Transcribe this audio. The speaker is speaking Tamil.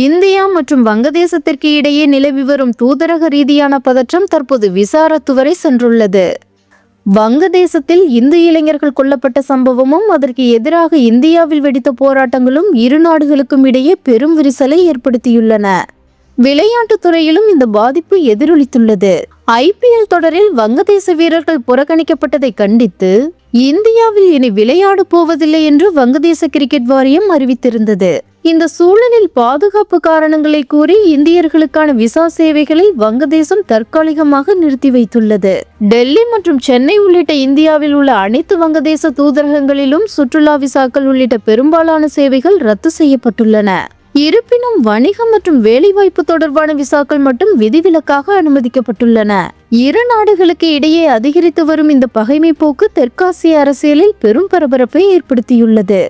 இந்தியா மற்றும் வங்கதேசத்திற்கு இடையே நிலவி வரும் தூதரக ரீதியான பதற்றம் தற்போது விசாரத்து வரை சென்றுள்ளது. வங்கதேசத்தில் இந்து இளைஞர்கள் கொல்லப்பட்ட சம்பவமும் அதற்கு எதிராக இந்தியாவில் வெடித்த போராட்டங்களும் இரு நாடுகளுக்கும் இடையே பெரும் விரிசலை ஏற்படுத்தியுள்ளன. விளையாட்டுத் துறையிலும் இந்த பாதிப்பு எதிரொலித்துள்ளது. IPL தொடரில் வங்கதேச வீரர்கள் புறக்கணிக்கப்பட்டதை கண்டித்து இந்தியாவில் இனி விளையாட போவதில்லை என்று வங்கதேச கிரிக்கெட் வாரியம் அறிவித்திருந்தது. இந்த சூழலில் பாதுகாப்பு காரணங்களை கூறி இந்தியர்களுக்கான விசா சேவைகளை வங்கதேசம் தற்காலிகமாக நிறுத்தி வைத்துள்ளது. டெல்லி மற்றும் சென்னை உள்ளிட்ட இந்தியாவில் உள்ள அனைத்து வங்கதேச தூதரகங்களிலும் சுற்றுலா விசாக்கள் உள்ளிட்ட பெரும்பாலான சேவைகள் ரத்து செய்யப்பட்டுள்ளன. இருப்பினும் வணிகம் மற்றும் வேலைவாய்ப்பு தொடர்பான விசாக்கள் மட்டும் விதிவிலக்காக அனுமதிக்கப்பட்டுள்ளன. இரு நாடுகளுக்கு இடையே அதிகரித்து வரும் இந்த பகைமை போக்கு தெற்காசிய அரசியலில் பெரும் பரபரப்பை ஏற்படுத்தியுள்ளது.